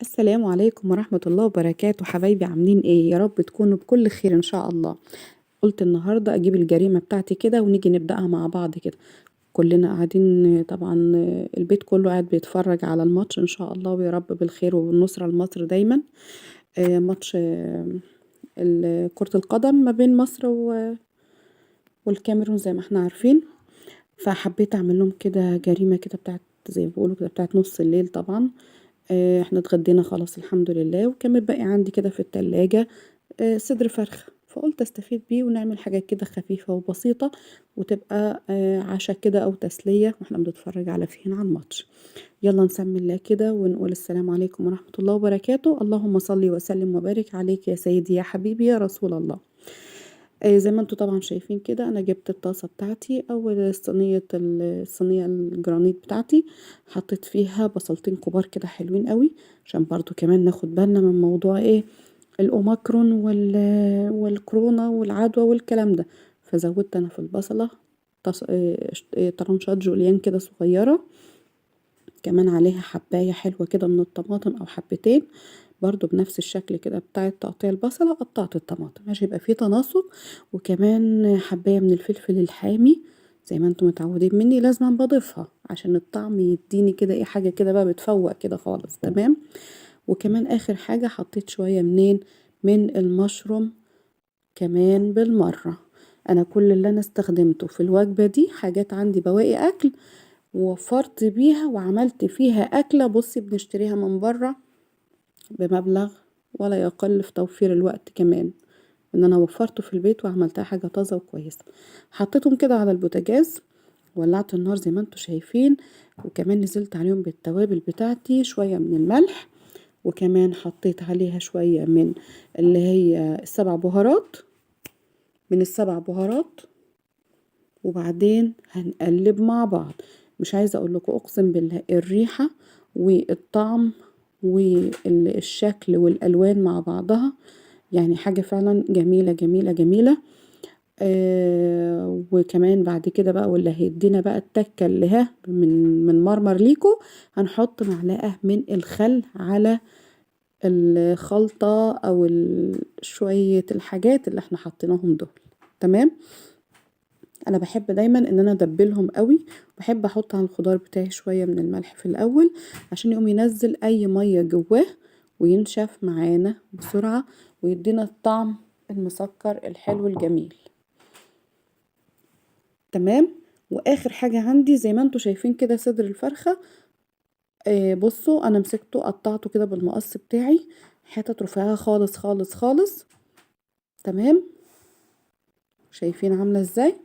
السلام عليكم ورحمة الله وبركاته، حبايبي عاملين ايه؟ يا رب تكونوا بكل خير ان شاء الله. قلت النهاردة اجيب الجريمة بتاعتي كده ونيجي نبدأها مع بعض كده. كلنا قاعدين طبعا، البيت كله قاعد بيتفرج على الماتش ان شاء الله، ويا رب بالخير وبالنصرة لمصر دايما. ماتش كرة القدم ما بين مصر والكاميرون زي ما احنا عارفين. فحبيت اعمل لهم كده جريمة كده بتاعت، زي ما بيقولوا كده، بتاعت نص الليل طبعا. احنا اتغدينا خلاص الحمد لله، وكان متبقي عندي كده في التلاجة صدر فرخ، فقلت استفيد بيه ونعمل حاجات كده خفيفة وبسيطة، وتبقى عشاء كده او تسلية واحنا بنتفرج على فين على الماتش. يلا نسمي الله كده ونقول السلام عليكم ورحمة الله وبركاته. اللهم صل وسلم وبارك عليك يا سيدي يا حبيبي يا رسول الله. زي ما انتوا طبعا شايفين كده، انا جبت الطاسة بتاعتي او الصينية الجرانيت بتاعتي، حطيت فيها بصلتين كبار كده حلوين قوي، عشان برضو كمان ناخد بالنا من موضوع ايه، الاوميكرون والكورونا والعدوى والكلام ده. فزودت انا في البصلة طرنشات جوليان كده صغيرة، كمان عليها حباية حلوة كده من الطماطم او حبتين، برضو بنفس الشكل كده بتاع تقطيع البصلة قطعت الطماطم عشان يبقى فيه تناسق، وكمان حباية من الفلفل الحامي زي ما انتم متعودين مني، لازم بضيفها عشان الطعم يديني كده ايه، حاجة كده بقى بتفوق كده خالص. تمام. وكمان اخر حاجة حطيت شوية منين، من المشروم كمان بالمرة. انا كل اللي انا استخدمته في الوجبة دي حاجات عندي بواقي اكل، ووفرت بيها وعملت فيها اكلة. بصي بنشتريها من بره بمبلغ ولا يقل في توفير الوقت كمان، ان انا وفرته في البيت وعملتها حاجة طازة وكويسة. حطيتهم كده على البوتاجاز، ولعت النار زي ما انتوا شايفين، وكمان نزلت عليهم بالتوابل بتاعتي، شوية من الملح، وكمان حطيت عليها شوية من اللي هي السبع بهارات، من السبع بهارات. وبعدين هنقلب مع بعض. مش عايزة اقول لكم، اقسم بالله الريحة والطعم والشكل والالوان مع بعضها، يعني حاجة فعلا جميلة جميلة جميلة. وكمان بعد كده بقى، واللي هيدينا بقى التكة اللي من مرمر ليكو، هنحط معلقة من الخل على الخلطة او شوية الحاجات اللي احنا حطيناهم دول. تمام. انا بحب دايما ان انا ادبلهم قوي، بحب احط على الخضار بتاعي شوية من الملح في الاول عشان يقوم ينزل اي مية جواه وينشف معانا بسرعة، ويدينا الطعم المسكر الحلو الجميل. تمام. واخر حاجة عندي زي ما انتوا شايفين كده صدر الفرخة. بصوا انا مسكته قطعته كده بالمقص بتاعي حتت رفيعة خالص خالص خالص. تمام. شايفين عاملة ازاي؟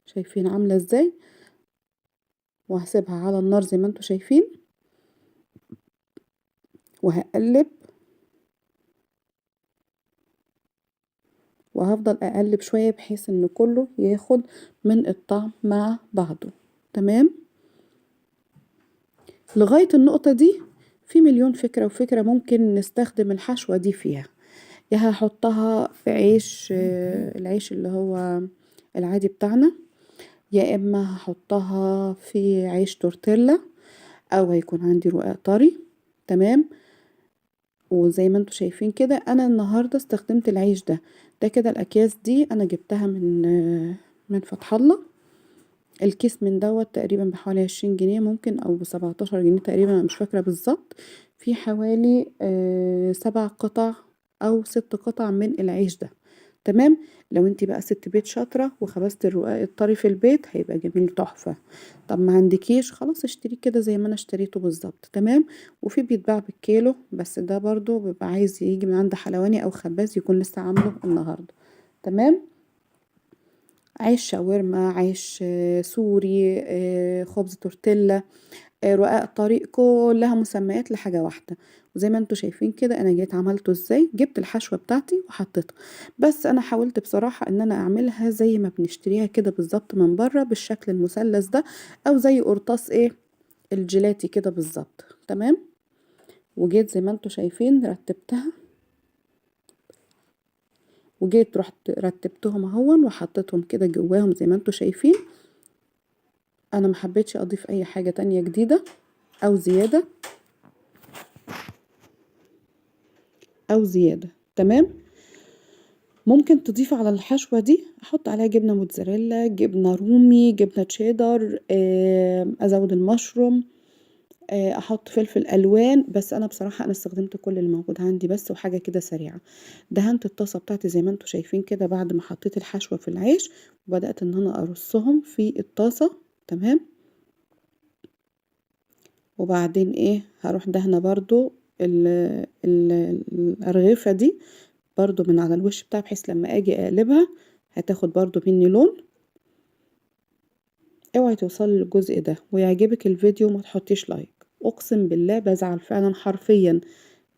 شايفين عاملة ازاي؟ وهسيبها على النار زي ما انتوا شايفين، وهقلب، وهفضل اقلب شوية بحيث ان كله ياخد من الطعم مع بعضه. تمام. لغاية النقطة دي في مليون فكرة وفكرة ممكن نستخدم الحشوة دي فيها. يا هحطها في عيش، العيش اللي هو العادي بتاعنا، يا اما هحطها في عيش تورتيلا، او هيكون عندي رقاق طري. تمام. وزي ما انتوا شايفين كده انا النهارده استخدمت العيش ده كده. الاكياس دي انا جبتها من فتح الله. الكيس من دوت تقريبا بحوالي 20 جنيه ممكن، او ب17 جنيه تقريبا، انا مش فاكرة بالظبط. في حوالي 7 قطع او 6 قطع من العيش ده. تمام. لو انتي بقى ست بيت شاطرة وخبزت الرقاق الطري في البيت هيبقى جميل تحفة. طب ما عندكيش، خلاص اشتريه كده زي ما انا اشتريته بالظبط. تمام. وفي بيتباع بالكيلو، بس ده برضو بيبقى عايز يجي من عند حلواني او خباز يكون لسه عامله النهاردة. تمام. عيش شاورما، عيش سوري، خبز تورتيلا، رقاق طريق، كلها مسميات لحاجة واحدة. وزي ما انتوا شايفين كده انا جيت عملته ازاي، جبت الحشوة بتاعتي وحطيتها. بس انا حاولت بصراحة ان انا اعملها زي ما بنشتريها كده بالظبط من بره، بالشكل المثلث ده، او زي قرطاس ايه، الجيلاتي كده بالظبط. تمام. وجيت زي ما انتوا شايفين رتبتها، وجيت رحت رتبتهم اهون وحطيتهم كده جواهم زي ما انتوا شايفين. انا محبتش اضيف اي حاجة تانية جديدة او زيادة تمام. ممكن تضيف على الحشوة دي، احط عليها جبنة موتزاريلا، جبنة رومي، جبنة تشيدر، ازود المشروم، احط فلفل الوان. بس انا بصراحة انا استخدمت كل اللي موجود عندي بس، وحاجة كده سريعة. دهنت الطاسة بتاعتي زي ما انتوا شايفين كده بعد ما حطيت الحشوة في العيش، وبدأت ان انا ارصهم في الطاسة. تمام. وبعدين ايه، هروح دهنة برضو الأرغفة دي برضو من على الوش بتاعها، بحيث لما اجي اقلبها هتاخد برضو مني لون. اوعي توصلي للجزء ده ويعجبك الفيديو ما تحطيش لايك، اقسم بالله بزعل فعلا حرفيا.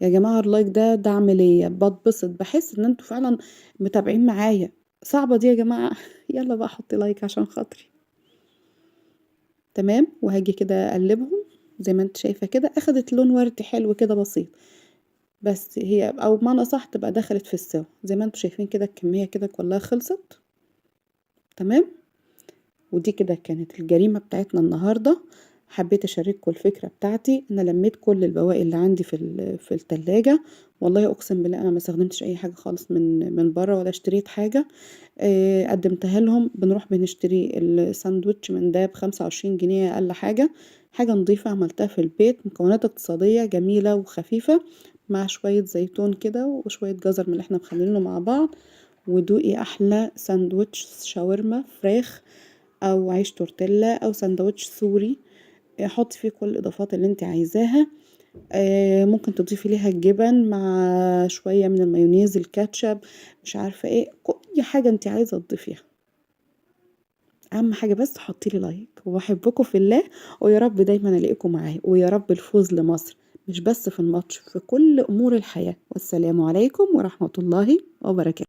يا جماعة اللايك ده دعم ليا، بتبسط، بحس ان انتوا فعلا متابعين معايا. صعبة دي يا جماعة. يلا بقى حطي لايك عشان خاطري. تمام. وهاجي كده اقلبهم زي ما انت شايفة كده، اخدت لون وردي حلو كده بسيط. بس هي او بمعنى صح تبقى دخلت في السوا زي ما انتوا شايفين كده، الكمية كده كلها خلصت. تمام. ودي كده كانت الجريمة بتاعتنا النهاردة. حبيت اشارككم الفكرة بتاعتي. انا لميت كل البواقي اللي عندي في التلاجة. والله اقسم بالله انا ما استخدمتش اي حاجة خالص من بره، ولا اشتريت حاجة. قدمتها لهم. بنروح بنشتري الساندوتش من ده ب25 جنيه اقل حاجة. حاجة نظيفة عملتها في البيت، مكونات اقتصادية جميلة وخفيفة، مع شوية زيتون كده وشوية جزر من اللي احنا مخلينه مع بعض. ودوقي احلى ساندوتش شاورما فراخ، او عيش تورتيلا، او ساندوتش سوري. حطي فيه كل الاضافات اللي انت عايزاها. ممكن تضيفي ليها الجبن مع شوية من المايونيز، الكاتشب، مش عارفة ايه، اي حاجة انت عايزة تضيفيها. اهم حاجة بس حطي لي لايك، وبحبكم في الله. ويا رب دايما الاقيكم معايا، ويا رب الفوز لمصر، مش بس في الماتش، في كل امور الحياة. والسلام عليكم ورحمة الله وبركاته.